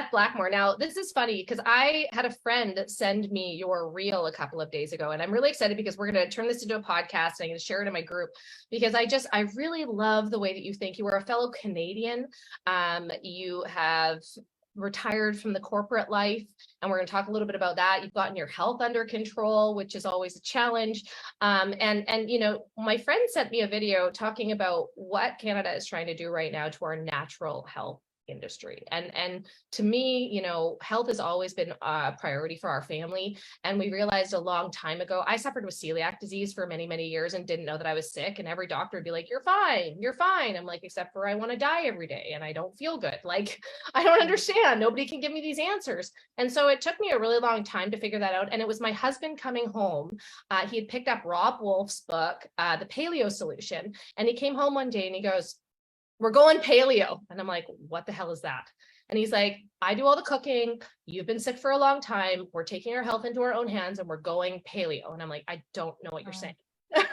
Beth Blackmore. Now, this is funny because I had a friend send me your reel a couple of days ago, and I'm really excited because we're going to turn this into a podcast and I'm going to share it in my group because I really love the way that you think. You are a fellow Canadian. You have retired from the corporate life, and we're going to talk a little bit about that. You've gotten your health under control, which is always a challenge. And you know, my friend sent me a video talking about what Canada is trying to do right now to our natural health industry. And to me, you know, health has always been a priority for our family. And we realized a long time ago, I suffered with celiac disease for many, many years and didn't know that I was sick. And every doctor would be like, you're fine, you're fine. I'm like, except for I want to die every day and I don't feel good. Like, I don't understand. Nobody can give me these answers. And so it took me a really long time to figure that out. And it was my husband coming home. He had picked up Rob Wolf's book, The Paleo Solution. And he came home one day and he goes, we're going paleo. And I'm like, what the hell is that? And he's like, I do all the cooking. You've been sick for a long time. We're taking our health into our own hands and we're going paleo. And I'm like, I don't know what you're saying. Yeah.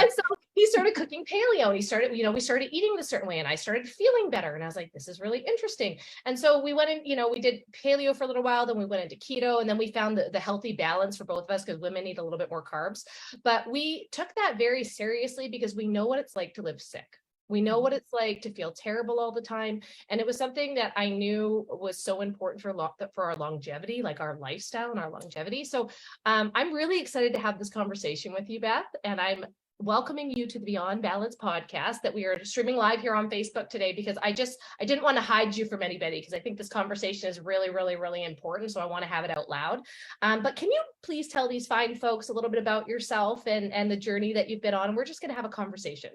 And so he started cooking paleo and he started, you know, we started eating this certain way and I started feeling better. And I was like, this is really interesting. And so we went in, you know, we did paleo for a little while, then we went into keto, and then we found the healthy balance for both of us because women need a little bit more carbs. But we took that very seriously because we know what it's like to live sick. We know what it's like to feel terrible all the time. And it was something that I knew was so important for our longevity, like our lifestyle and our longevity. So I'm really excited to have this conversation with you, Beth. And I'm welcoming you to the Beyond Balance podcast that we are streaming live here on Facebook today, because I didn't want to hide you from anybody, because I think this conversation is really, really, really important. So I want to have it out loud. But can you please tell these fine folks a little bit about yourself and the journey that you've been on? We're just going to have a conversation.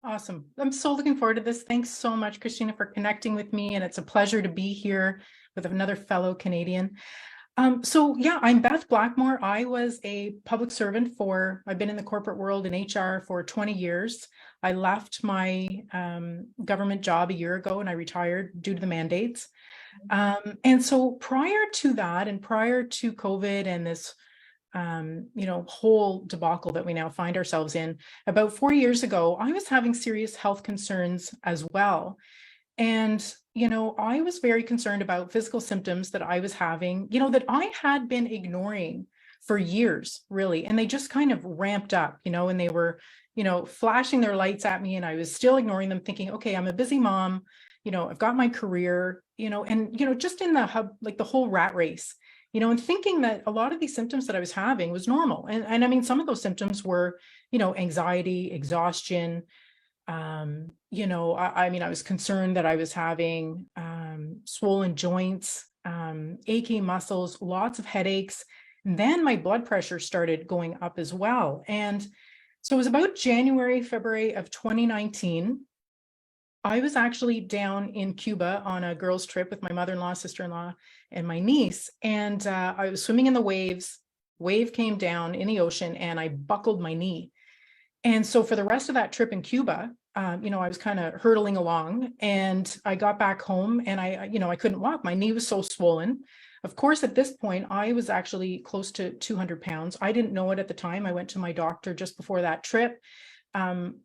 Awesome. I'm so looking forward to this. Thanks so much, Christina, for connecting with me. And it's a pleasure to be here with another fellow Canadian. So yeah, I'm Beth Blackmore. I was a public servant I've been in the corporate world in HR for 20 years. I left my government job a year ago and I retired due to the mandates. And so prior to that, and prior to COVID and this you know, whole debacle that we now find ourselves in, about 4 years ago, I was having serious health concerns as well. And, you know, I was very concerned about physical symptoms that I was having, you know, that I had been ignoring for years, really. And they just kind of ramped up, you know, and they were, you know, flashing their lights at me. And I was still ignoring them, thinking, okay, I'm a busy mom, you know, I've got my career, you know, and, you know, just in the hub, like the whole rat race, you know, and thinking that a lot of these symptoms that I was having was normal. And I mean, some of those symptoms were, you know, anxiety, exhaustion. You know, I mean, I was concerned that I was having swollen joints, aching muscles, lots of headaches. And then my blood pressure started going up as well. And so it was about January, February of 2019. I was actually down in Cuba on a girls' trip with my mother-in-law, sister-in-law, and my niece. And I was swimming in the waves. Wave came down in the ocean and I buckled my knee. And so for the rest of that trip in Cuba, you know, I was kind of hurtling along, and I got back home and I couldn't walk. My knee was so swollen. Of course, at this point, I was actually close to 200 pounds. I didn't know it at the time. I went to my doctor just before that trip.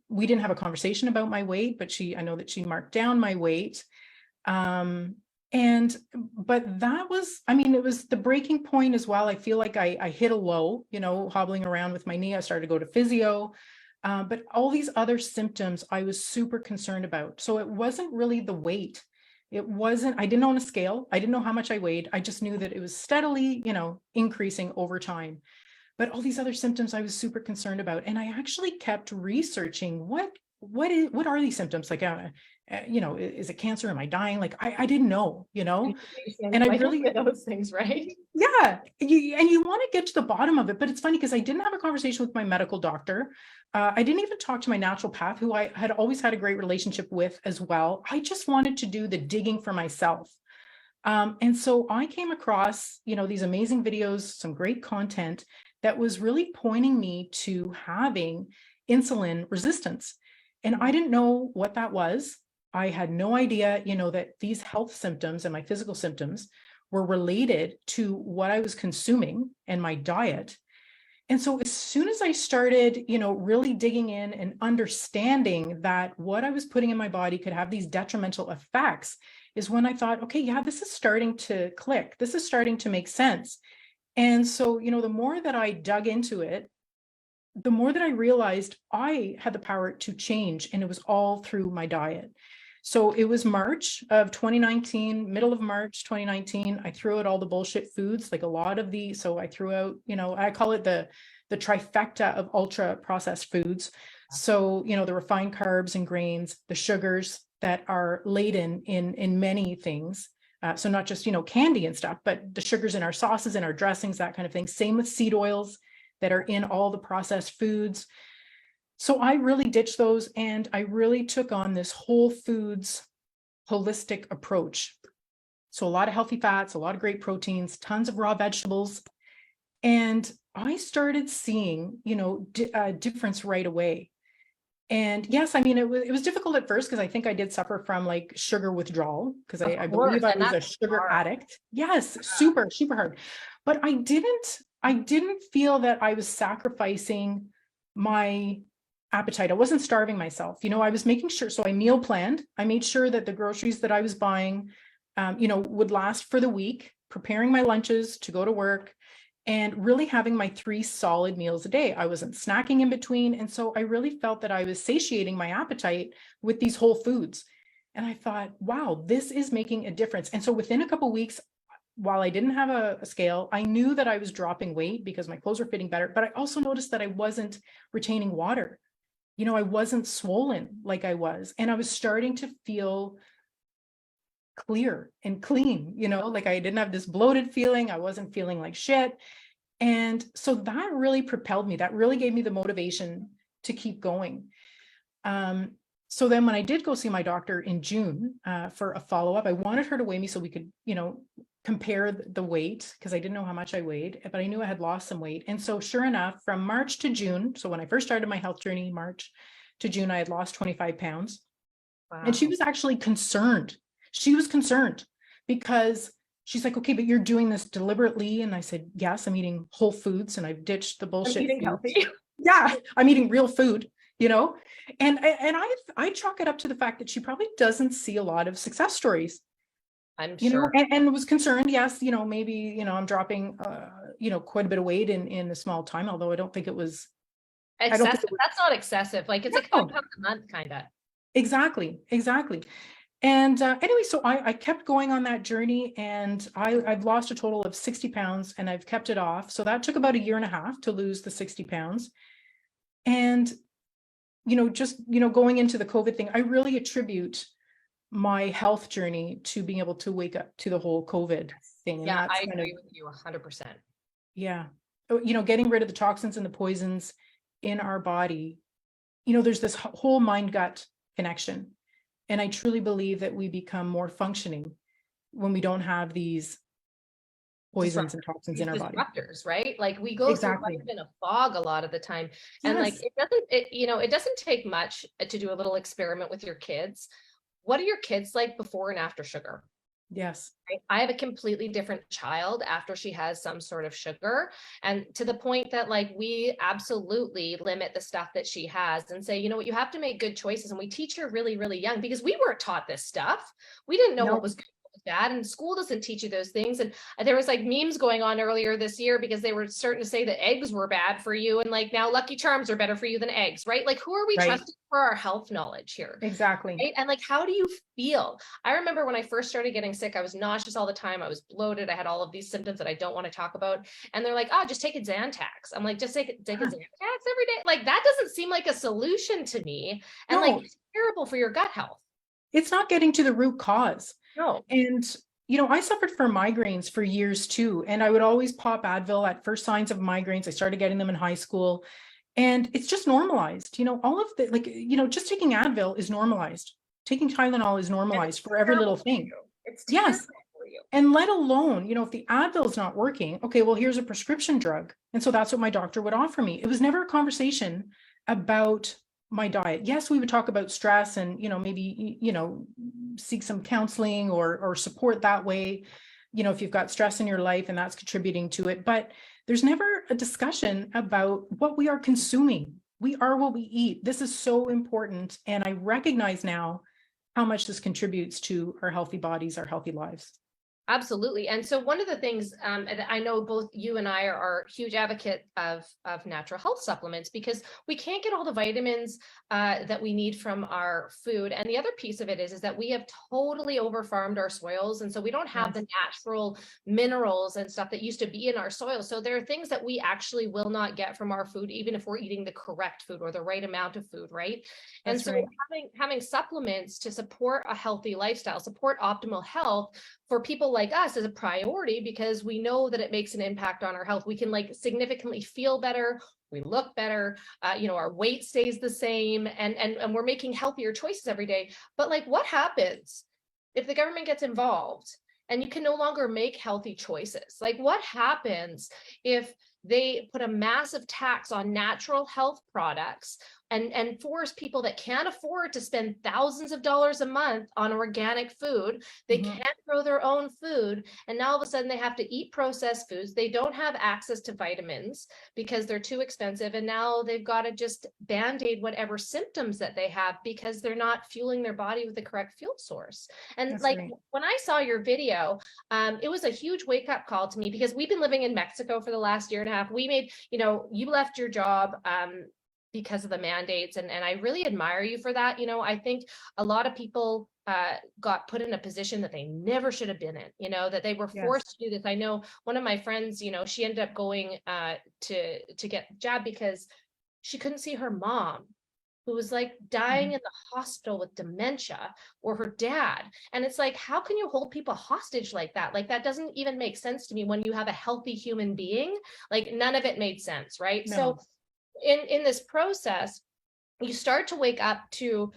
We didn't have a conversation about my weight, but I know that she marked down my weight. But that was, I mean, it was the breaking point as well. I feel like I hit a low, you know, hobbling around with my knee. I started to go to physio, but all these other symptoms I was super concerned about. So it wasn't really the weight. I didn't own a scale. I didn't know how much I weighed. I just knew that it was steadily, you know, increasing over time. But all these other symptoms I was super concerned about. And I actually kept researching what are these symptoms? Like, you know, is it cancer? Am I dying? Like, I didn't know, you know, and I really those things, right? Yeah. You want to get to the bottom of it. But it's funny because I didn't have a conversation with my medical doctor. I didn't even talk to my naturopath, who I had always had a great relationship with as well. I just wanted to do the digging for myself. And so I came across, you know, these amazing videos, some great content that was really pointing me to having insulin resistance. And I didn't know what that was. I had no idea, you know, that these health symptoms and my physical symptoms were related to what I was consuming and my diet. And so as soon as I started, you know, really digging in and understanding that what I was putting in my body could have these detrimental effects, is when I thought, okay, yeah, this is starting to click. This is starting to make sense. And so, the more that I dug into it, the more that I realized I had the power to change, and it was all through my diet. So it was March of 2019, middle of March 2019. I threw out all the bullshit foods, like a lot of the, so I threw out, I call it the trifecta of ultra processed foods. So, the refined carbs and grains, the sugars that are laden in many things. So not just, candy and stuff, but the sugars in our sauces and our dressings, that kind of thing. Same with seed oils that are in all the processed foods. So I really ditched those, and I really took on this whole foods holistic approach. So a lot of healthy fats, a lot of great proteins, tons of raw vegetables. And I started seeing, a difference right away. And yes, I mean, it was difficult at first because I think I did suffer from like sugar withdrawal, because I believe I was a sugar addict. Yes, super, super hard. But I didn't feel that I was sacrificing my appetite. I wasn't starving myself. I was making sure. So I meal planned. I made sure that the groceries that I was buying, would last for the week, preparing my lunches to go to work, and really having my 3 solid meals a day. I wasn't snacking in between. And so I really felt that I was satiating my appetite with these whole foods. And I thought, wow, this is making a difference. And so within a couple of weeks, while I didn't have a scale, I knew that I was dropping weight because my clothes were fitting better. But I also noticed that I wasn't retaining water. I wasn't swollen like I was. And I was starting to feel clear and clean, like I didn't have this bloated feeling. I wasn't feeling like shit. And so that really propelled me. That really gave me the motivation to keep going. So then when I did go see my doctor in June for a follow-up, I wanted her to weigh me so we could, compare the weight, because I didn't know how much I weighed, but I knew I had lost some weight. And so sure enough, from March to June, so when I first started my health journey, March to June, I had lost 25 pounds. Wow. And she was actually concerned. She was concerned because she's like, okay, but you're doing this deliberately. And I said, yes, I'm eating whole foods and I've ditched the bullshit. I'm eating healthy. Yeah, I'm eating real food, and I chalk it up to the fact that she probably doesn't see a lot of success stories. I'm sure. And was concerned, yes, maybe, I'm dropping, quite a bit of weight in a small time, although I don't think it was excessive. That's not excessive. Like it's like 5 pounds a month, kind of. Exactly. And anyway, so I kept going on that journey, and I've lost a total of 60 pounds and I've kept it off. So that took about 1.5 years to lose the 60 pounds. And, just, going into the COVID thing, I really attribute my health journey to being able to wake up to the whole COVID thing. And yeah, I agree with you 100%. Yeah. Getting rid of the toxins and the poisons in our body. There's this whole mind-gut connection. And I truly believe that we become more functioning when we don't have these poisons and toxins in our body. Disruptors, right? Like we go through life in a fog a lot of the time. And like it doesn't take much to do a little experiment with your kids. What are your kids like before and after sugar? Yes. Right? I have a completely different child after she has some sort of sugar, and to the point that like we absolutely limit the stuff that she has and say, you know what, you have to make good choices. And we teach her really, really young, because we weren't taught this stuff. We didn't know what was good, bad, and school doesn't teach you those things. And there was like memes going on earlier this year because they were starting to say that eggs were bad for you, and like now Lucky Charms are better for you than eggs, right? Like who are we trusting for our health knowledge here? Exactly. Right? And like, how do you feel? I remember when I first started getting sick, I was nauseous all the time. I was bloated. I had all of these symptoms that I don't want to talk about. And they're like, oh, just take a Xantax. I'm like, just take a Xantax every day. Like that doesn't seem like a solution to me. And like, it's terrible for your gut health. It's not getting to the root cause. No. And, I suffered from migraines for years too. And I would always pop Advil at first signs of migraines. I started getting them in high school, and it's just normalized, all of the, like, just taking Advil is normalized. Taking Tylenol is normalized for every little thing. It's terrible for you. And let alone, if the Advil is not working, okay, well, here's a prescription drug. And so that's what my doctor would offer me. It was never a conversation about my diet. Yes, we would talk about stress and, maybe, seek some counseling or support that way, if you've got stress in your life and that's contributing to it. But there's never a discussion about what we are consuming. We are what we eat. This is so important. And I recognize now how much this contributes to our healthy bodies, our healthy lives. Absolutely. And so one of the things, and I know both you and I are huge advocate of natural health supplements, because we can't get all the vitamins that we need from our food. And the other piece of it is that we have totally overfarmed our soils. And so we don't have the natural minerals and stuff that used to be in our soil. So there are things that we actually will not get from our food, even if we're eating the correct food or the right amount of food, right? And so having supplements to support a healthy lifestyle, support optimal health for people like us is a priority, because we know that it makes an impact on our health. We can like significantly feel better, we look better, our weight stays the same, and we're making healthier choices every day. But like, what happens if the government gets involved and you can no longer make healthy choices? Like, what happens if they put a massive tax on natural health products and force people that can't afford to spend thousands of dollars a month on organic food? They can't grow their own food, and now all of a sudden they have to eat processed foods. They don't have access to vitamins because they're too expensive, and now they've got to just band-aid whatever symptoms that they have because they're not fueling their body with the correct fuel source. And when I saw your video, it was a huge wake-up call to me, because we've been living in Mexico for the last year and a half. We made, you left your job because of the mandates. And I really admire you for that. I think a lot of people got put in a position that they never should have been in, that they were forced to do this. I know one of my friends, she ended up going to get jabbed because she couldn't see her mom, who was like dying in the hospital with dementia, or her dad. And it's like, how can you hold people hostage like that? Like, that doesn't even make sense to me when you have a healthy human being. Like, none of it made sense, right? No. So in this process, you start to wake up to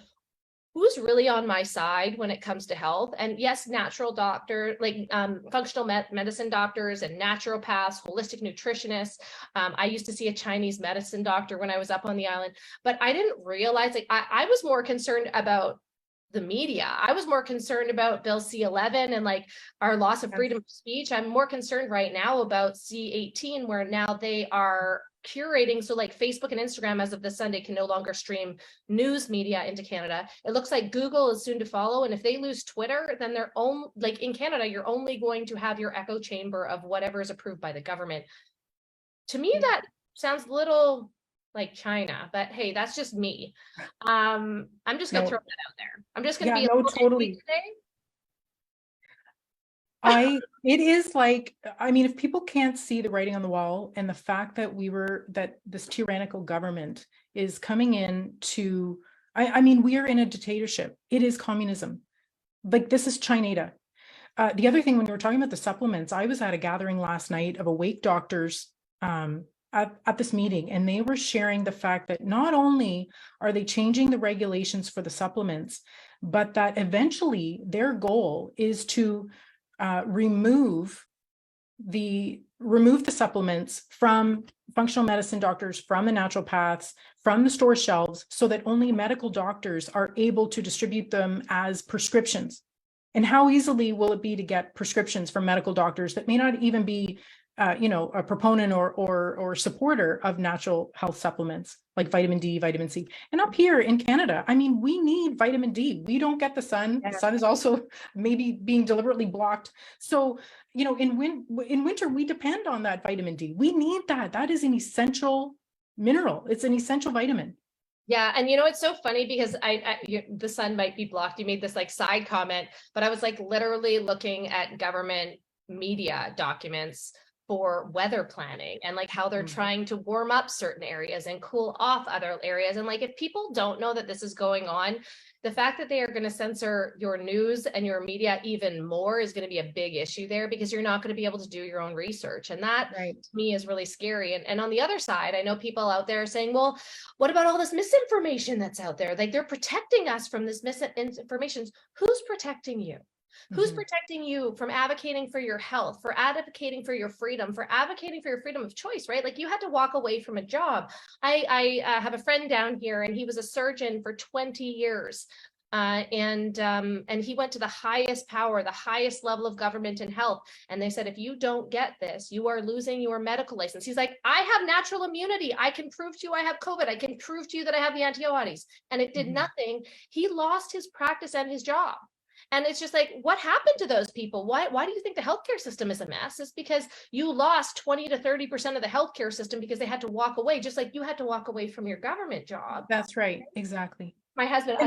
who's really on my side when it comes to health. And yes, natural doctor, like functional medicine doctors and naturopaths, holistic nutritionists. I used to see a Chinese medicine doctor when I was up on the island, but I didn't realize, like, I was more concerned about the media. I was more concerned about Bill C-11 and like our loss of freedom of speech. I'm more concerned right now about C-18, where now they are curating. So like Facebook and Instagram as of this Sunday can no longer stream news media into Canada. It looks like Google is soon to follow. And if they lose Twitter, then their own, like in Canada, you're only going to have your echo chamber of whatever is approved by the government. To me, that sounds a little like China, but hey, that's just me. I'm just gonna throw that out there. I'm just gonna be a little totally today. It is like, I mean, if people can't see the writing on the wall, and the fact that this tyrannical government is coming in to, I mean, we are in a dictatorship. It is communism. Like, this is China. The other thing, when you were talking about the supplements, I was at a gathering last night of awake doctors at this meeting, and they were sharing the fact that not only are they changing the regulations for the supplements, but that eventually their goal is to remove the supplements from functional medicine doctors, from the naturopaths, from the store shelves, so that only medical doctors are able to distribute them as prescriptions. And how easily will it be to get prescriptions from medical doctors that may not even be a proponent or supporter of natural health supplements like vitamin D, vitamin C. And up here in Canada, I mean, we need vitamin D. We don't get the sun. The sun is also maybe being deliberately blocked. So, in winter, we depend on that vitamin D. We need that. That is an essential mineral. It's an essential vitamin. Yeah. And it's so funny because the sun might be blocked. You made this like side comment, but I was like literally looking at government media documents for weather planning and like how they're trying to warm up certain areas and cool off other areas. And like, if people don't know that this is going on, the fact that they are going to censor your news and your media even more is going to be a big issue there, because you're not going to be able to do your own research. And that to me is really scary. And on the other side, I know people out there saying, well, what about all this misinformation that's out there? Like, they're protecting us from this misinformation. Who's protecting you? Who's protecting you from advocating for your health, for advocating for your freedom, for advocating for your freedom of choice, right? Like, you had to walk away from a job. I have a friend down here, and he was a surgeon for 20 years. And he went to the highest power, the highest level of government and health. And they said, if you don't get this, you are losing your medical license. He's like, I have natural immunity. I can prove to you I have COVID. I can prove to you that I have the antibodies. And it did nothing. He lost his practice and his job. And it's just like, what happened to those people? Why do you think the healthcare system is a mess? It's because you lost 20 to 30% of the healthcare system because they had to walk away, just like you had to walk away from your government job. That's right. Exactly. My husband,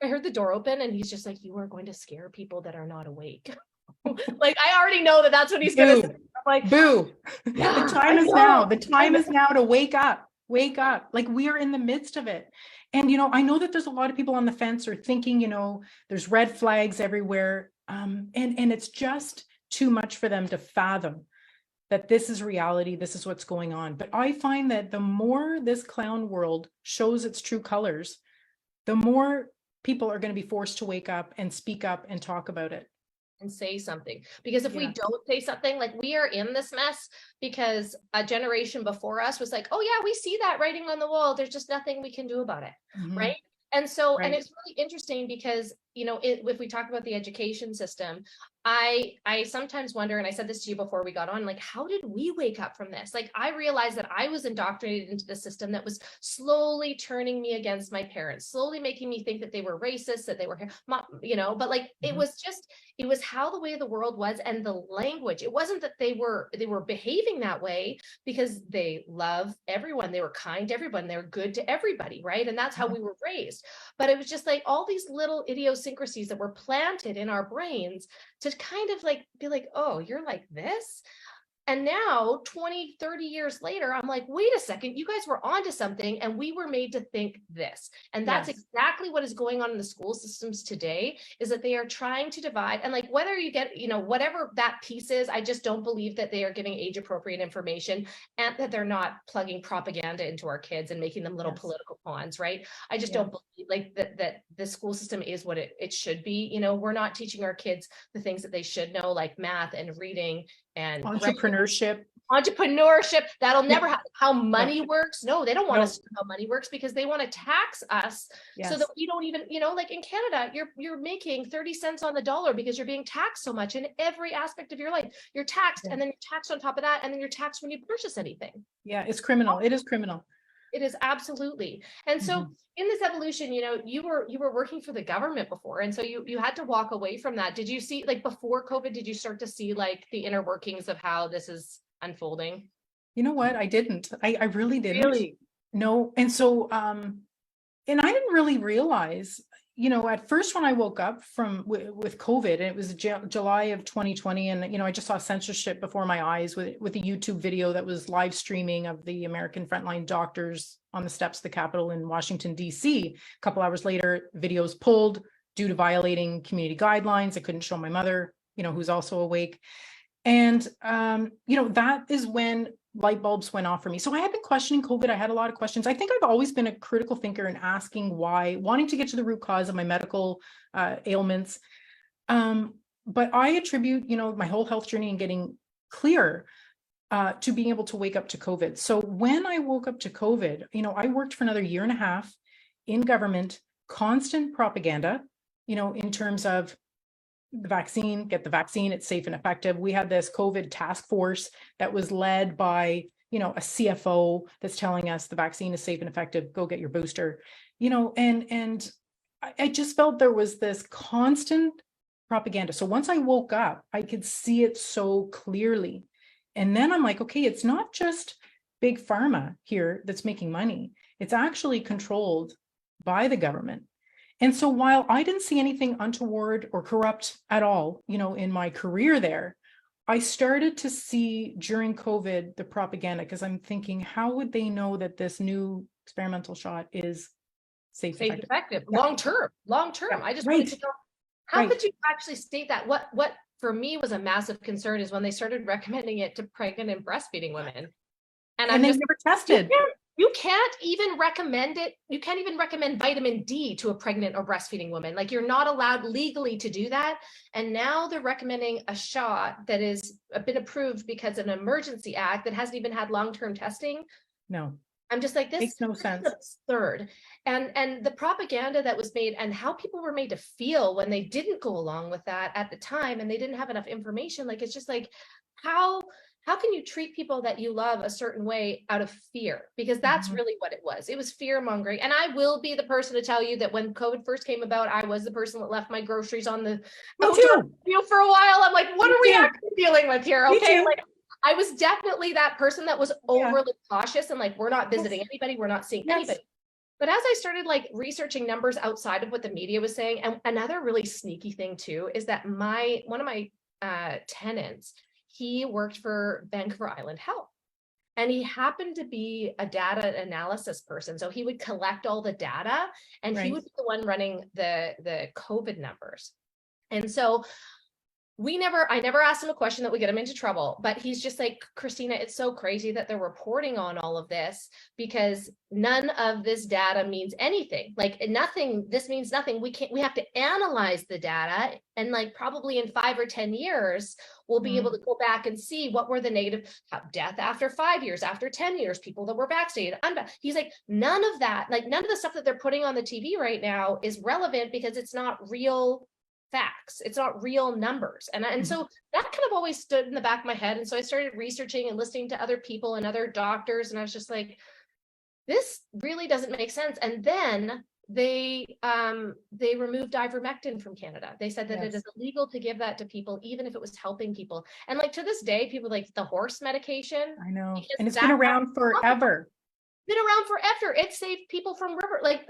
I heard the door open and he's just like, you are going to scare people that are not awake. Like, I already know that that's what he's going to say. I'm like, boo. Yeah, the time is now. The time is now to wake up. Wake up. Like, we are in the midst of it. And, I know that there's a lot of people on the fence or thinking, there's red flags everywhere. And it's just too much for them to fathom that this is reality. This is what's going on. But I find that the more this clown world shows its true colors, the more people are going to be forced to wake up and speak up and talk about it. And say something. Because if we don't say something, like, we are in this mess because a generation before us was like, oh yeah, we see that writing on the wall. There's just nothing we can do about it. Right. And so, and it's really interesting because, if we talk about the education system, I sometimes wonder, and I said this to you before we got on, like, how did we wake up from this? Like, I realized that I was indoctrinated into the system that was slowly turning me against my parents, slowly making me think that they were racist, that they were, but like, it was how the way of the world was, and the language. It wasn't that they were behaving that way because they love everyone. They were kind to everyone. They were good to everybody. Right. And that's how we were raised. But it was just like all these little idiosyncrasies that were planted in our brains to kind of like be like, oh, you're like this. And now 20, 30 years later, I'm like, wait a second, you guys were onto something and we were made to think this. And that's exactly what is going on in the school systems today, is that they are trying to divide. And like, whether you get, whatever that piece is, I just don't believe that they are giving age appropriate information and that they're not plugging propaganda into our kids and making them little political pawns, right? I just don't believe like that the school system is what it should be. We're not teaching our kids the things that they should know, like math and reading and entrepreneurship. That'll never happen. How money works. No, they don't want us to know how money works because they want to tax us so that we don't even, like in Canada, you're making 30 cents on the dollar because you're being taxed so much in every aspect of your life. You're taxed and then you're taxed on top of that. And then you're taxed when you purchase anything. Yeah, it's criminal. It is criminal. It is absolutely. And so in this evolution, you were working for the government before. And so you had to walk away from that. Did you see, like, before COVID, did you start to see like the inner workings of how this is unfolding? You know what? I didn't. I really didn't. Really? No. And so, and I didn't really realize, at first when I woke up with COVID, and it was July of 2020, and, I just saw censorship before my eyes with a YouTube video that was live streaming of the American frontline doctors on the steps of the Capitol in Washington, D.C. A couple hours later, videos pulled due to violating community guidelines. I couldn't show my mother, who's also awake. And, that is when light bulbs went off for me. So I had been questioning COVID. I had a lot of questions. I think I've always been a critical thinker and asking why, wanting to get to the root cause of my medical ailments. But I attribute, my whole health journey and getting clear to being able to wake up to COVID. So when I woke up to COVID, I worked for another year and a half in government, constant propaganda, in terms of the vaccine, get the vaccine, it's safe and effective. We had this COVID task force that was led by, a CFO that's telling us the vaccine is safe and effective, go get your booster, and I just felt there was this constant propaganda. So once I woke up, I could see it so clearly. And then I'm like, okay, it's not just big pharma here that's making money. It's actually controlled by the government. And so while I didn't see anything untoward or corrupt at all, in my career there, I started to see during COVID the propaganda, because I'm thinking, how would they know that this new experimental shot is safe and effective? Long term. Yeah, I just wanted to know, how could you actually state that? What for me was a massive concern is when they started recommending it to pregnant and breastfeeding women. And they never tested. You can't even recommend it. You can't even recommend vitamin D to a pregnant or breastfeeding woman. Like, you're not allowed legally to do that. And now they're recommending a shot that has been approved because of an emergency act that hasn't even had long-term testing. No. I'm just like, Makes no this sense. is absurd. And the propaganda that was made and how people were made to feel when they didn't go along with that at the time and they didn't have enough information, like, it's just like, how how can you treat people that you love a certain way out of fear? Because that's Mhm. really what it was. It was fear mongering. And I will be the person to tell you that when COVID first came about, I was the person that left my groceries on the Me outdoor too. patio for a while. I'm like, what Me are we too. actually dealing with here? Me Okay. too. Like, I was definitely that person that was Yeah. overly cautious and like, we're not visiting Yes. anybody, we're not seeing Yes. anybody. But as I started like researching numbers outside of what the media was saying, and another really sneaky thing too is that one of my tenants, he worked for Vancouver Island Health. And he happened to be a data analysis person. So he would collect all the data and he Right. would be the one running the COVID numbers. And so I never asked him a question that would get him into trouble, but he's just like, Christina, it's so crazy that they're reporting on all of this because none of this data means anything. Like nothing, this means nothing. We have to analyze the data. And like probably in 5 or 10 years, we'll be able to go back and see what were the negative death after 5 years, after 10 years, people that were vaccinated. He's like, none of that, like none of the stuff that they're putting on the TV right now is relevant because it's not real facts, it's not real numbers. And so that kind of always stood in the back of my head. And so I started researching and listening to other people and other doctors, and I was just like, this really doesn't make sense. And then they removed ivermectin from Canada. They said that it is illegal to give that to people, even if it was helping people. And like to this day, people like the horse medication. I know. And it's been around forever. Been around forever. It saved people from river, like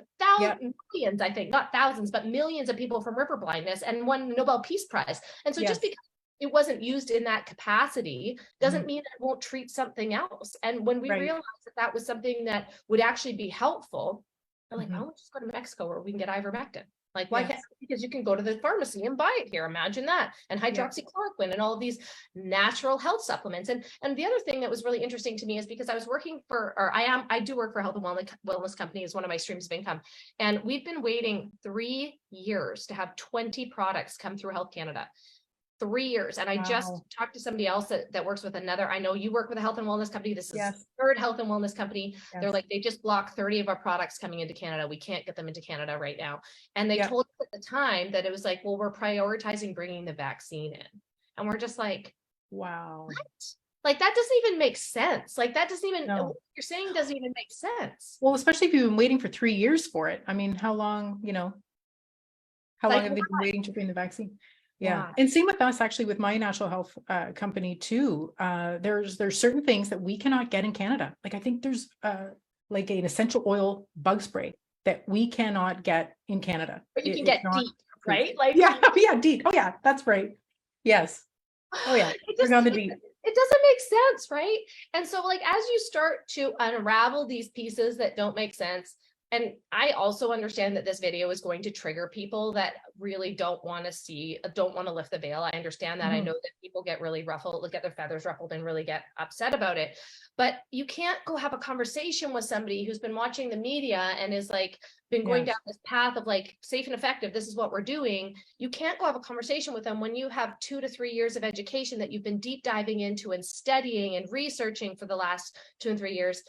millions, I think, not thousands, but millions of people from river blindness and won the Nobel Peace Prize. And so just because it wasn't used in that capacity doesn't mean that it won't treat something else. And when we realized that that was something that would actually be helpful, we're like, oh, we'll just go to Mexico where we can get ivermectin. Like, why can't, because you can go to the pharmacy and buy it here. Imagine that. And hydroxychloroquine and all of these natural health supplements. And the other thing that was really interesting to me is because I was working for, or I do work for a health and wellness company as one of my streams of income. And we've been waiting 3 years to have 20 products come through Health Canada. 3 years. And I just talked to somebody else that works with another. I know you work with a health and wellness company. This is third health and wellness company. They're like, they just blocked 30 of our products coming into Canada. We can't get them into Canada right now. And they told us at the time that it was like, well, we're prioritizing bringing the vaccine in. And we're just like, wow, what? Like, that doesn't even make sense. Like, that doesn't even, what you're saying doesn't even make sense. Well, especially if you've been waiting for 3 years for it. I mean, how long, how long have they been waiting to bring the vaccine? Yeah. And same with us, actually, with my natural health company too. There's certain things that we cannot get in Canada. Like I think there's like an essential oil bug spray that we cannot get in Canada. But you can get DEET, right? Like DEET. Oh yeah, that's right. Yes. Oh yeah. Bring on the DEET. It doesn't make sense, right? And so like as you start to unravel these pieces that don't make sense, and I also understand that this video is going to trigger people that really don't want to lift the veil. I understand that. I know that people get really ruffled, get their feathers ruffled and really get upset about it. But you can't go have a conversation with somebody who's been watching the media and is like, been going down this path of like safe and effective. This is what we're doing. You can't go have a conversation with them when you have 2 to 3 years of education that you've been deep diving into and studying and researching for the last 2 and 3 years.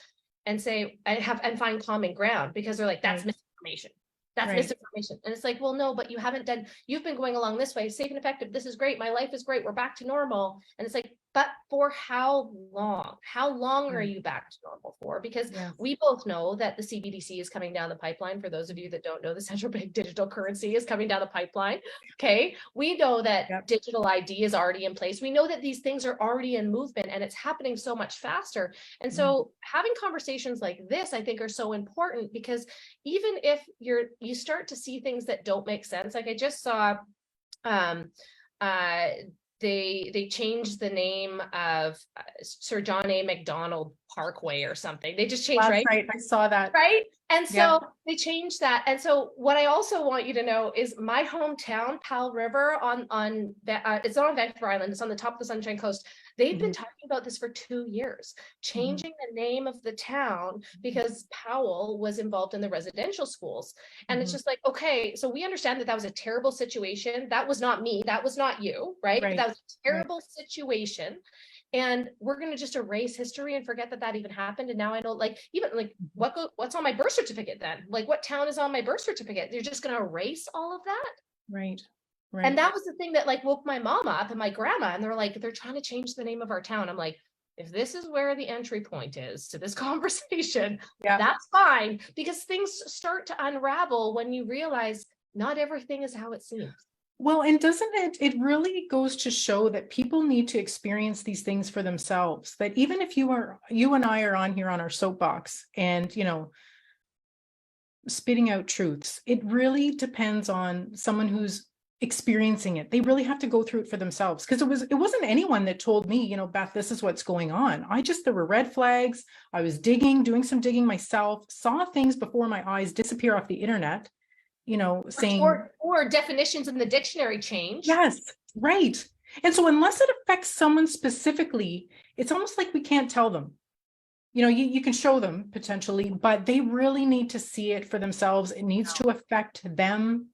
And say, and find common ground, because they're like, that's misinformation. That's misinformation. And it's like, well, no, but you've been going along this way, safe and effective. This is great. My life is great. We're back to normal. And it's like, but for how long? How long are you back to normal for? Because we both know that the CBDC is coming down the pipeline. For those of you that don't know, the central bank digital currency is coming down the pipeline. Okay. We know that digital ID is already in place. We know that these things are already in movement and it's happening so much faster. And so having conversations like this, I think, are so important, because even if you start to see things that don't make sense, like I just saw, they changed the name of Sir John A. Macdonald Parkway or something. They just changed, right? I saw that. Right. And so they changed that. And so what I also want you to know is my hometown, Powell River it's not on Vancouver Island. It's on the top of the Sunshine Coast. They've been talking about this for 2 years, changing the name of the town because Powell was involved in the residential schools. And it's just like, okay, so we understand that was a terrible situation. That was not me. That was not you, right? But that was a terrible situation. and we're going to just erase history and forget that that even happened. And now I know, like, even like what's on my birth certificate then? Like, what town is on my birth certificate? You're just going to erase all of that? Right. And that was the thing that like woke my mom up and my grandma, and they're like, they're trying to change the name of our town. I'm like, if this is where the entry point is to this conversation, that's fine, because things start to unravel when you realize not everything is how it seems. Well, and doesn't it really goes to show that people need to experience these things for themselves, that even if you and I are on here on our soapbox and, spitting out truths, it really depends on someone who's experiencing it. They really have to go through it for themselves, because it wasn't anyone that told me, Beth, this is what's going on. There were red flags. I was doing some digging myself, saw things before my eyes disappear off the internet, saying or definitions in the dictionary change. Yes, right. And so unless it affects someone specifically, it's almost like we can't tell them. You can show them potentially, but they really need to see it for themselves. It needs to affect them.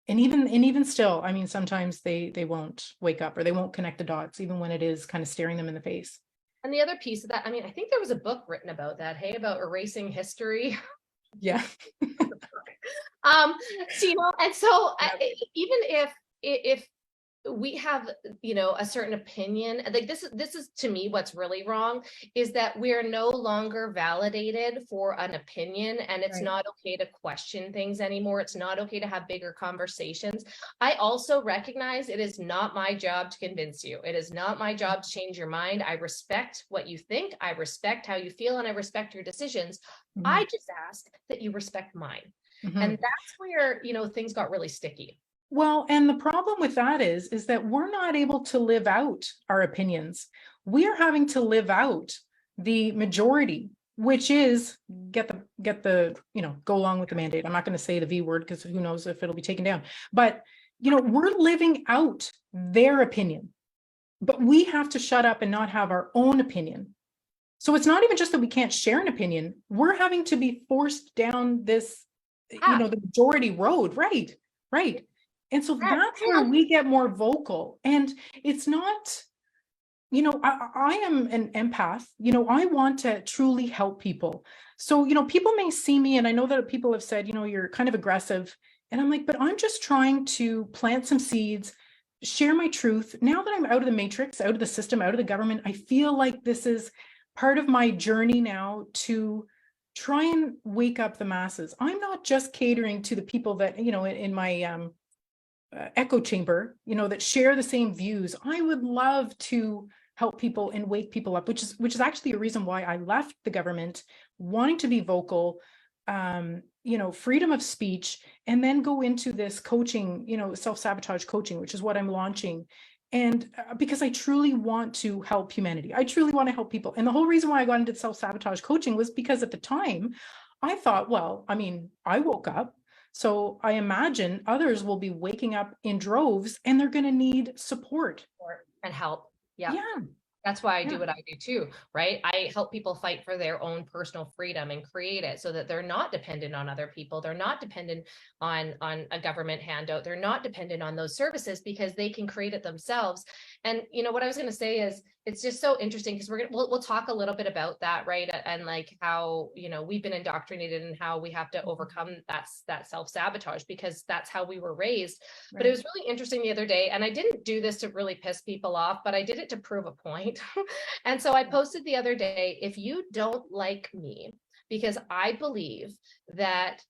And even still, I mean, sometimes they won't wake up, or they won't connect the dots, even when it is kind of staring them in the face. And the other piece of that, I mean, I think there was a book written about that, about erasing history. Yeah. And so even if we have, a certain opinion, like this is to me, what's really wrong is that we are no longer validated for an opinion, and it's not okay to question things anymore. It's not okay to have bigger conversations. I also recognize it is not my job to convince you. It is not my job to change your mind. I respect what you think. I respect how you feel, and I respect your decisions. Mm-hmm. I just ask that you respect mine. Mm-hmm. And that's where, things got really sticky. Well, and the problem with that is that we're not able to live out our opinions. We are having to live out the majority, which is get the, go along with the mandate. I'm not going to say the V word, because who knows if it'll be taken down, but, we're living out their opinion, but we have to shut up and not have our own opinion. So it's not even just that we can't share an opinion. We're having to be forced down this, the majority road. Right. And so that's where we get more vocal. And it's not, I am an empath, I want to truly help people. So, people may see me, and I know that people have said, you're kind of aggressive. And I'm like, but I'm just trying to plant some seeds, share my truth. Now that I'm out of the matrix, out of the system, out of the government, I feel like this is part of my journey now to try and wake up the masses. I'm not just catering to the people that, in my echo chamber, that share the same views. I would love to help people and wake people up, which is actually a reason why I left the government, wanting to be vocal, freedom of speech, and then go into this coaching, self-sabotage coaching, which is what I'm launching. And because I truly want to help humanity, I truly want to help people. And the whole reason why I got into self-sabotage coaching was because at the time I thought, well, I mean, I woke up, so I imagine others will be waking up in droves, and they're going to need support and help. Yeah. That's why I do what I do too, right? I help people fight for their own personal freedom and create it so that they're not dependent on other people. They're not dependent on a government handout. They're not dependent on those services, because they can create it themselves. And what I was going to say is, it's just so interesting, because we'll talk a little bit about that, right? And like how, we've been indoctrinated, and how we have to overcome that self-sabotage, because that's how we were raised. Right. But it was really interesting the other day, and I didn't do this to really piss people off, but I did it to prove a point. And so I posted the other day, if you don't like me because I believe that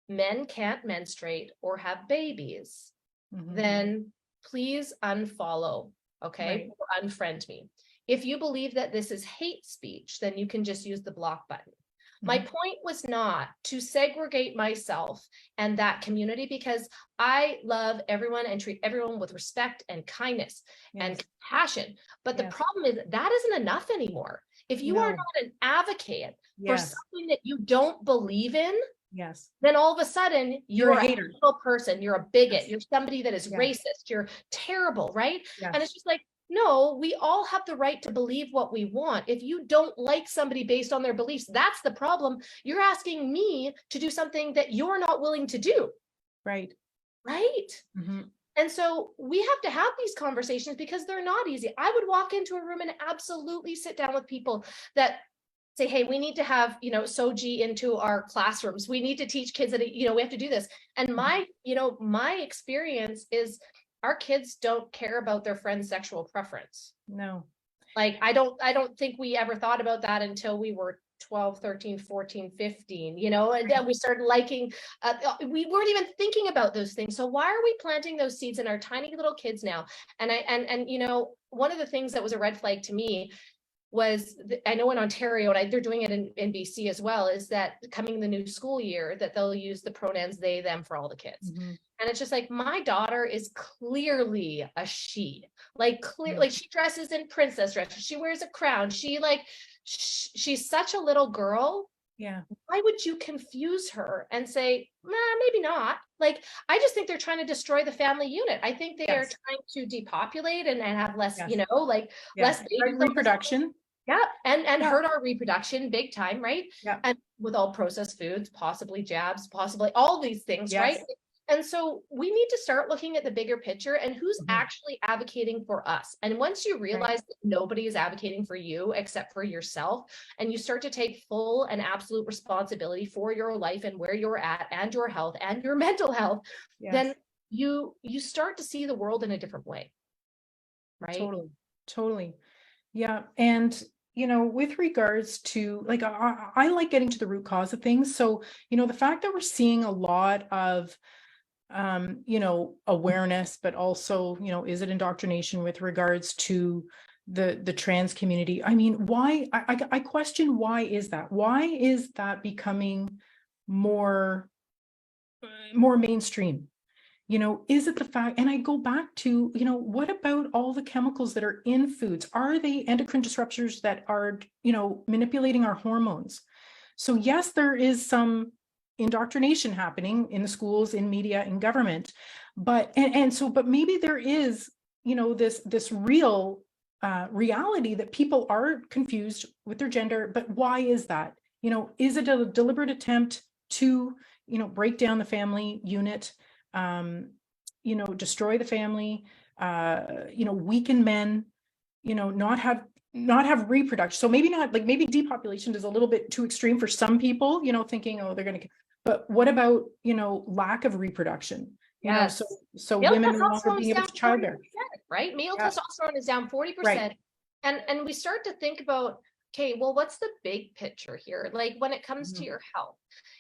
men can't menstruate or have babies, then please unfollow, okay? Or unfriend me. If you believe that this is hate speech, then you can just use the block button. My point was not to segregate myself and that community, because I love everyone and treat everyone with respect and kindness and compassion. But the problem is that isn't enough anymore. If you are not an advocate for something that you don't believe in, then all of a sudden you're a hater, person, you're a bigot, you're somebody that is racist, you're terrible, right? And it's just like, no, we all have the right to believe what we want. If you don't like somebody based on their beliefs, that's the problem. You're asking me to do something that you're not willing to do. Right. And And so we have to have these conversations because they're not easy. I would walk into a room and absolutely sit down with people that say, hey, we need to have, soji into our classrooms. We need to teach kids that, we have to do this. And my experience is our kids don't care about their friend's sexual preference. No. Like, I don't think we ever thought about that until we were 12, 13, 14, 15, and then we started liking, we weren't even thinking about those things. So why are we planting those seeds in our tiny little kids now? And one of the things that was a red flag to me was, I know in Ontario, and they're doing it in BC as well, is that coming the new school year, that they'll use the pronouns they, them for all the kids. Mm-hmm. And it's just like, my daughter is clearly a she, like she dresses in princess dresses. She wears a crown. She's such a little girl. Yeah. Why would you confuse her and say, nah, maybe not? Like, I just think they're trying to destroy the family unit. I think they are trying to depopulate and have less, less reproduction. Yeah. And hurt our reproduction big time, right? Yeah. And with all processed foods, possibly jabs, possibly all these things, right? And so we need to start looking at the bigger picture and who's actually advocating for us. And once you realize that nobody is advocating for you except for yourself, and you start to take full and absolute responsibility for your life and where you're at and your health and your mental health, then you start to see the world in a different way. Right? Totally. Yeah. And with regards to, like, I like getting to the root cause of things. So, the fact that we're seeing a lot of awareness, but also, is it indoctrination with regards to the trans community? I mean, why? I question, why is that? Why is that becoming more mainstream? Is it the fact, and I go back to, what about all the chemicals that are in foods? Are they endocrine disruptors that are, manipulating our hormones? So yes, there is some indoctrination happening in the schools, in media, in government, but maybe there is, this real reality that people are confused with their gender. But why is that? Is it a deliberate attempt to, break down the family unit, destroy the family, weaken men, not have reproduction? So maybe not, like, maybe depopulation is a little bit too extreme for some people, thinking, oh, they're going to, but what about, lack of reproduction? So male women no longer being able to childbear, right? Male testosterone is down 40%. Right. And we start to think about, okay, well, what's the big picture here? Like, when it comes to your health,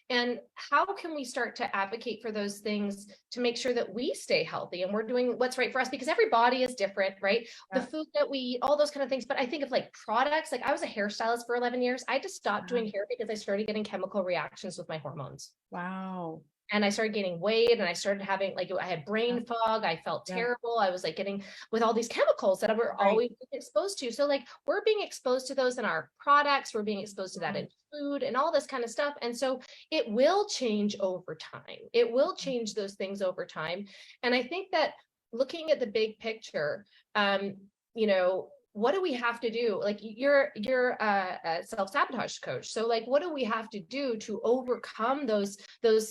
and how can we start to advocate for those things to make sure that we stay healthy and we're doing what's right for us? Because every body is different, right? The food that we eat, all those kind of things. But I think of, like, products, like, I was a hairstylist for 11 years. I just stopped doing hair because I started getting chemical reactions with my hormones. Wow. And I started gaining weight, and I started having, like, I had brain fog. I felt terrible. I was, like, getting with all these chemicals that we're always exposed to. So, like, we're being exposed to those in our products. We're being exposed to that in food and all this kind of stuff. And so it will change over time. It will change those things over time. And I think that looking at the big picture, what do we have to do? Like, you're a self-sabotage coach. So, like, what do we have to do to overcome those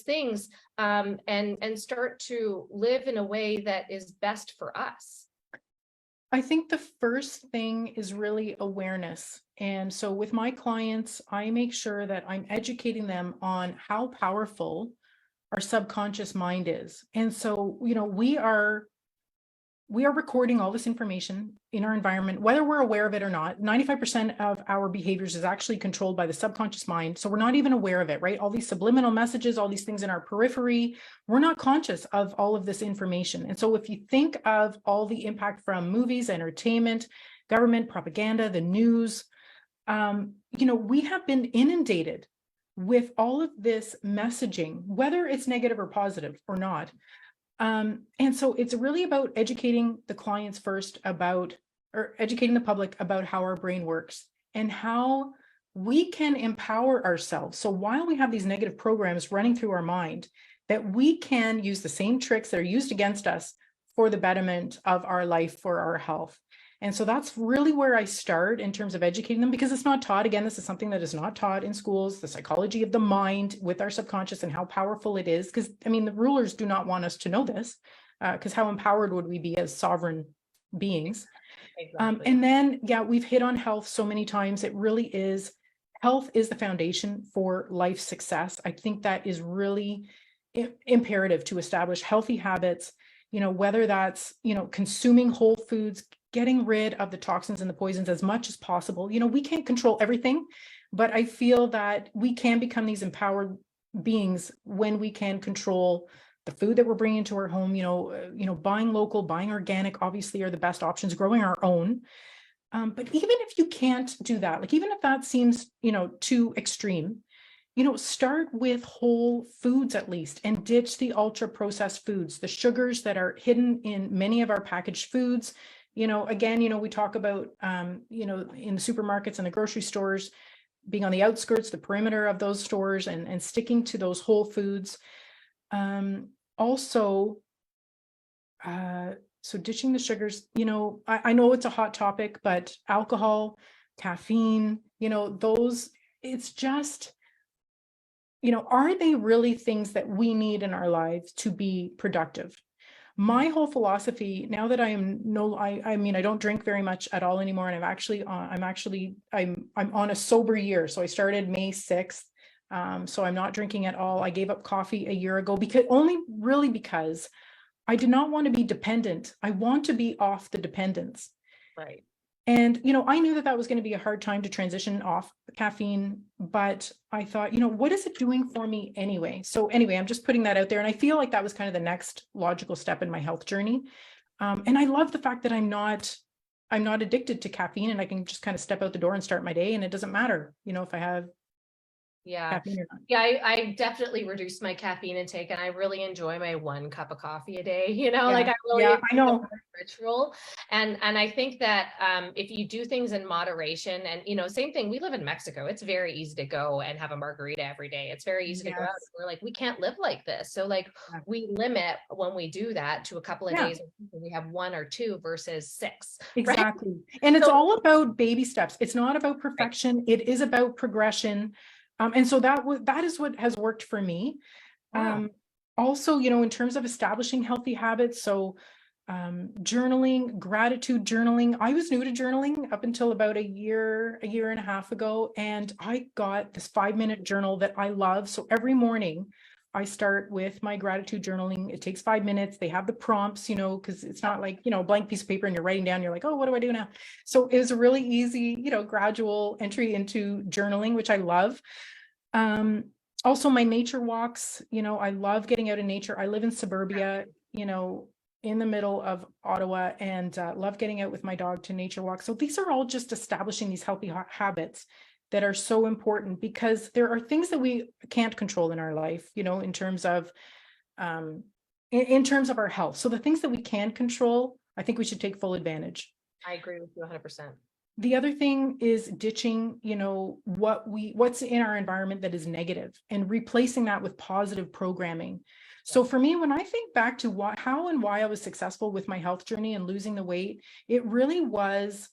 things, and start to live in a way that is best for us? I think the first thing is really awareness. And so with my clients, I make sure that I'm educating them on how powerful our subconscious mind is. And so, we are recording all this information in our environment, whether we're aware of it or not. 95% of our behaviors is actually controlled by the subconscious mind. So we're not even aware of it, right? All these subliminal messages, all these things in our periphery, we're not conscious of all of this information. And so if you think of all the impact from movies, entertainment, government, propaganda, the news, we have been inundated with all of this messaging, whether it's negative or positive or not. And so it's really about educating the clients first or educating the public about how our brain works and how we can empower ourselves. So while we have these negative programs running through our mind, that we can use the same tricks that are used against us for the betterment of our life, for our health. And so that's really where I start in terms of educating them, because it's not taught. Again, this is something that is not taught in schools, the psychology of the mind with our subconscious and how powerful it is. Because, the rulers do not want us to know this. because how empowered would we be as sovereign beings? Exactly. And then, yeah, we've hit on health so many times. It really is, health is the foundation for life success. I think that is really imperative to establish healthy habits, whether that's, consuming whole foods, getting rid of the toxins and the poisons as much as possible. We can't control everything, but I feel that we can become these empowered beings when we can control the food that we're bringing into our home. Buying local, buying organic, obviously are the best options, growing our own. But even if you can't do that, like even if that seems, too extreme, start with whole foods at least, and ditch the ultra processed foods, the sugars that are hidden in many of our packaged foods. Again, we talk about, in the supermarkets and the grocery stores, being on the outskirts, the perimeter of those stores, and sticking to those whole foods. Also, so ditching the sugars, I know it's a hot topic, but alcohol, caffeine, those, it's just, are they really things that we need in our lives to be productive? My whole philosophy now that I don't drink very much at all anymore. And I'm on a sober year. So I started May 6th. So I'm not drinking at all. I gave up coffee a year ago because I do not want to be dependent. I want to be off the dependence. Right. And, I knew that was going to be a hard time to transition off caffeine, but I thought, what is it doing for me anyway? So anyway, I'm just putting that out there. And I feel like that was kind of the next logical step in my health journey. And I love the fact that I'm not addicted to caffeine, and I can just kind of step out the door and start my day. And it doesn't matter, if I have caffeine or not. Yeah, I definitely reduced my caffeine intake, and I really enjoy my 1 cup of coffee a day. Like I know. Ritual. And I think that if you do things in moderation, and same thing, we live in Mexico. It's very easy to go and have a margarita every day. It's very easy to go out. We're like, we can't live like this. So like we limit when we do that to a couple of days. We have 1 or 2 versus 6. Exactly. Right? And it's all about baby steps. It's not about perfection. Right. It is about progression. And so that is what has worked for me. Wow. Also, in terms of establishing healthy habits, so journaling, gratitude journaling. I was new to journaling up until about a year and a half ago, and I got this 5-minute journal that I love. So every morning I start with my gratitude journaling. It takes 5 minutes. They have the prompts, because it's not like, a blank piece of paper and you're writing down, you're like, oh, what do I do now? So it was a really easy, gradual entry into journaling, which I love. Also my nature walks, I love getting out in nature. I live in suburbia, in the middle of Ottawa, and love getting out with my dog to nature walks. So these are all just establishing these healthy habits that are so important, because there are things that we can't control in our life, in terms of our health. So the things that we can control, I think we should take full advantage. I agree with you 100%. The other thing is ditching, what's in our environment that is negative, and replacing that with positive programming. So for me, when I think back to how and why I was successful with my health journey and losing the weight, it really was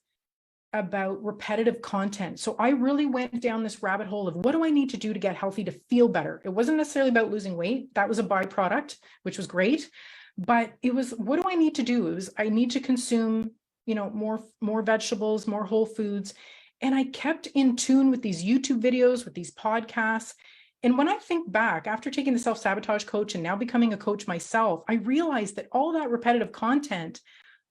about repetitive content. So I really went down this rabbit hole of what do I need to do to get healthy, to feel better. It wasn't necessarily about losing weight. That was a byproduct, which was great. But it was, what do I need to do? It was, I need to consume, more vegetables, more whole foods. And I kept in tune with these YouTube videos, with these podcasts. And when I think back, after taking the self-sabotage coach and now becoming a coach myself, I realized that all that repetitive content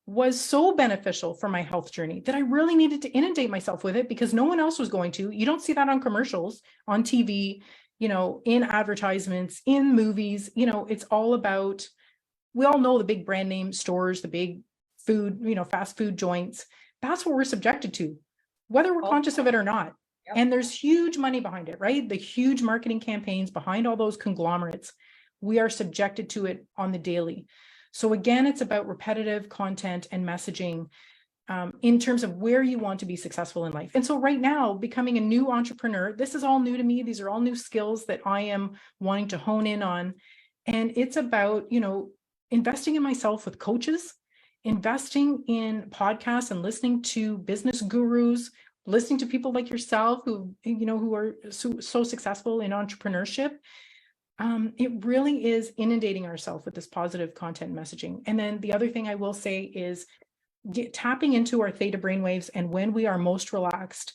was so beneficial for my health journey that I really needed to inundate myself with it, because no one else was going to. You don't see that on commercials, on TV, in advertisements, in movies. It's all about, we all know the big brand name stores, the big food, fast food joints. That's what we're subjected to, whether we're conscious of it or not. Yep. And there's huge money behind it, right? The huge marketing campaigns behind all those conglomerates. We are subjected to it on the daily. So again, it's about repetitive content and messaging in terms of where you want to be successful in life. And so right now, becoming a new entrepreneur, this is all new to me. These are all new skills that I am wanting to hone in on. And it's about, investing in myself with coaches, investing in podcasts and listening to business gurus, listening to people like yourself who are so successful in entrepreneurship, It really is inundating ourselves with this positive content messaging. And then the other thing I will say is tapping into our theta brainwaves, and when we are most relaxed,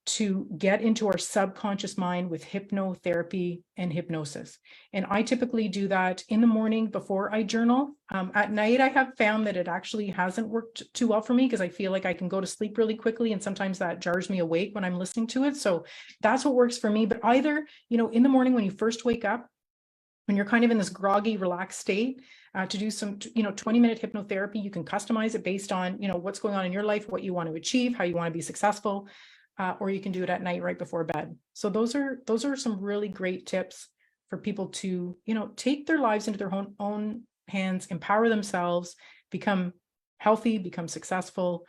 to get into our subconscious mind with hypnotherapy and hypnosis. And I typically do that in the morning before I journal. At night, I have found that it actually hasn't worked too well for me because I feel like I can go to sleep really quickly, and sometimes that jars me awake when I'm listening to it. So that's what works for me. But either, in the morning when you first wake up, when you're kind of in this groggy, relaxed state, to do some, 20-minute hypnotherapy. You can customize it based on, what's going on in your life, what you want to achieve, how you want to be successful, or you can do it at night right before bed. So those are some really great tips for people to, take their lives into their own hands, empower themselves, become healthy, become successful.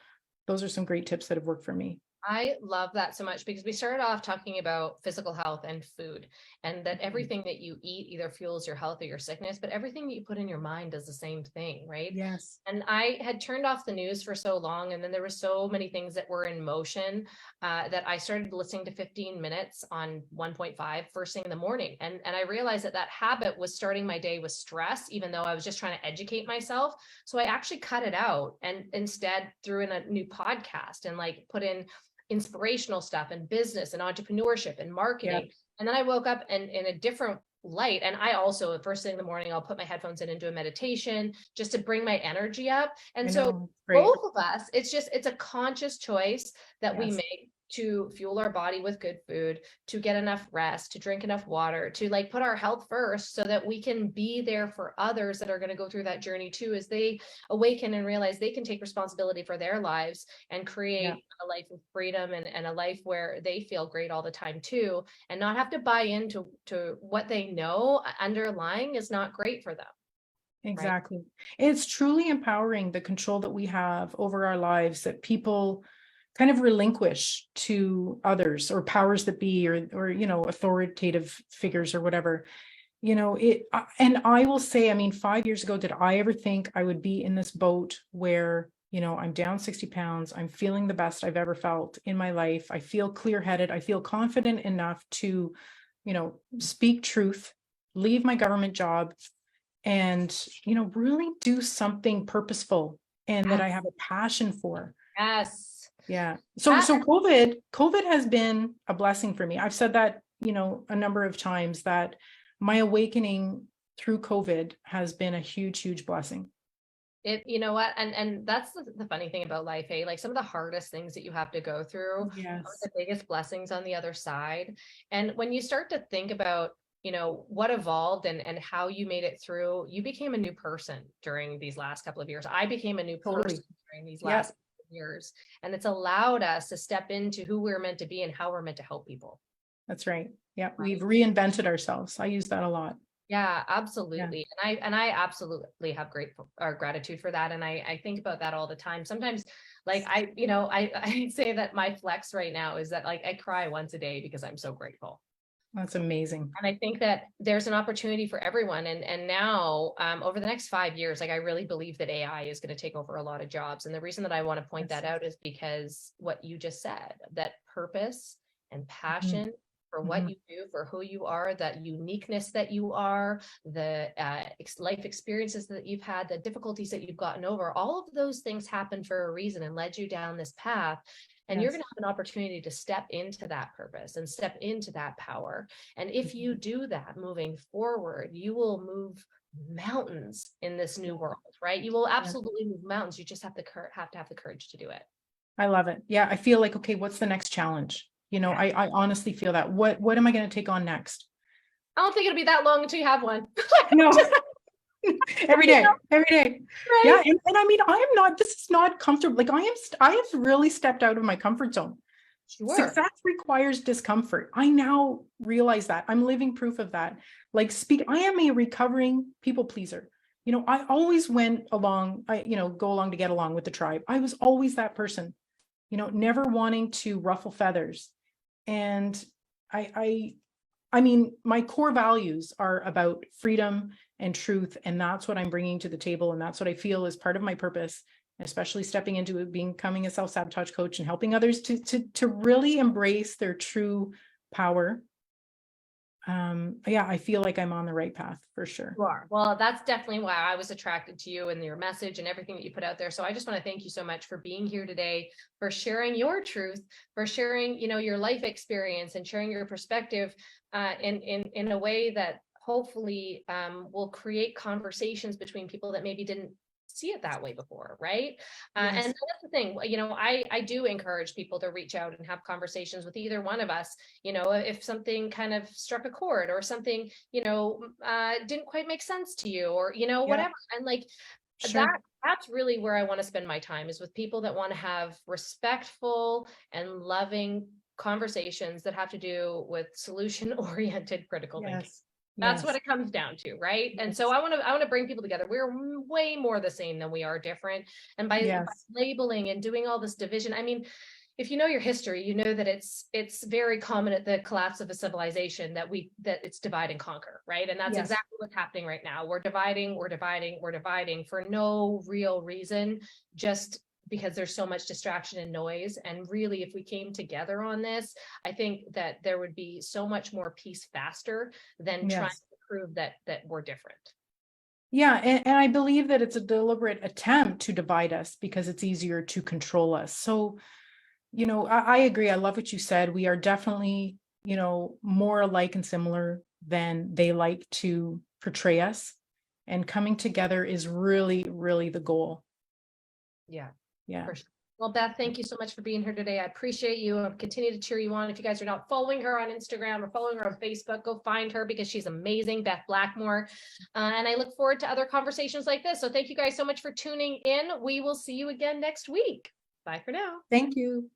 Those are some great tips that have worked for me. I love that so much because we started off talking about physical health and food, and that everything that you eat either fuels your health or your sickness, but everything that you put in your mind does the same thing, right? Yes. And I had turned off the news for so long, and then there were so many things that were in motion that I started listening to 15 minutes on 1.5 first thing in the morning. And I realized that habit was starting my day with stress, even though I was just trying to educate myself. So I actually cut it out and instead threw in a new podcast and put in inspirational stuff and business and entrepreneurship and marketing. Yep. And then I woke up and in a different light. And I also, first thing in the morning, I'll put my headphones in and do a meditation just to bring my energy up. And so both of us, it's a conscious choice that we make to fuel our body with good food, to get enough rest, to drink enough water, to put our health first so that we can be there for others that are going to go through that journey too, as they awaken and realize they can take responsibility for their lives and create a life of freedom and a life where they feel great all the time too, and not have to buy into what they know underlying is not great for them. Exactly. Right? It's truly empowering the control that we have over our lives that people kind of relinquish to others or powers that be, or authoritative figures or whatever. And I will say, 5 years ago, did I ever think I would be in this boat where, I'm down 60 pounds, I'm feeling the best I've ever felt in my life. I feel clear-headed. I feel confident enough to, speak truth, leave my government job, and, really do something purposeful and that I have a passion for. Yes. Yeah. So COVID has been a blessing for me. I've said that, a number of times, that my awakening through COVID has been a huge, huge blessing. You know what? And that's the funny thing about life, some of the hardest things that you have to go through are the biggest blessings on the other side. And when you start to think about, what evolved and how you made it through, you became a new person during these last couple of years. I became a new person during these last years, and it's allowed us to step into who we're meant to be and how we're meant to help people. That's right. Yeah. We've reinvented ourselves. I use that a lot. Yeah, absolutely. Yeah. And I absolutely have gratitude for that. And I think about that all the time. Sometimes I say that my flex right now is that I cry once a day because I'm so grateful. That's amazing. And I think that there's an opportunity for everyone. And now over the next 5 years, I really believe that AI is going to take over a lot of jobs. And the reason that I want to point that out is because what you just said, that purpose and passion for what you do, for who you are, that uniqueness that you are, the life experiences that you've had, the difficulties that you've gotten over, all of those things happened for a reason and led you down this path. And you're going to have an opportunity to step into that purpose and step into that power. And if you do that moving forward, you will move mountains in this new world, right? You will absolutely move mountains. You just have to have the courage to do it. I love it. Yeah. I feel like, okay, what's the next challenge? I honestly feel that. What am I going to take on next? I don't think it'll be that long until you have one. No. every day. Right? Yeah. And this is not comfortable. I have really stepped out of my comfort zone. Sure. Success requires discomfort. I now realize that. I'm living proof of that. I am a recovering people pleaser. I always went along, go along to get along with the tribe. I was always that person, never wanting to ruffle feathers. And my core values are about freedom and truth. And that's what I'm bringing to the table. And that's what I feel is part of my purpose, especially stepping into it, becoming a self-sabotage coach and helping others to really embrace their true power. yeah, I feel like I'm on the right path for sure. You are. Well, that's definitely why I was attracted to you and your message and everything that you put out there. So I just want to thank you so much for being here today, for sharing your truth, for sharing, your life experience and sharing your perspective in a way that hopefully will create conversations between people that maybe didn't see it that way before, right? And Yes. that's the thing, I do encourage people to reach out and have conversations with either one of us, if something kind of struck a chord or something, didn't quite make sense to you or, Yeah, whatever. And like sure. that's really where I want to spend my time, is with people that want to have respectful and loving conversations that have to do with solution oriented critical thinking. Yes. That's what Yes. it comes down to, right? And so Yes. I want to bring people together. We're way more the same than we are different. And by Yes. labeling and doing all this division, I mean, if you know your history, you know that it's very common at the collapse of a civilization that it's divide and conquer, right? And that's Yes. exactly what's happening right now. We're dividing for no real reason, just because there's so much distraction and noise. And really, if we came together on this, I think that there would be so much more peace faster than trying Yes. to prove that we're different. Yeah, and I believe that it's a deliberate attempt to divide us because it's easier to control us. So, I agree. I love what you said. We are definitely, more alike and similar than they like to portray us. And coming together is really, really the goal. Yeah. Yeah. For sure. Well, Beth, thank you so much for being here today. I appreciate you. I'll continue to cheer you on. If you guys are not following her on Instagram or following her on Facebook, go find her because she's amazing, Beth Blackmore. And I look forward to other conversations like this. So thank you guys so much for tuning in. We will see you again next week. Bye for now. Thank you.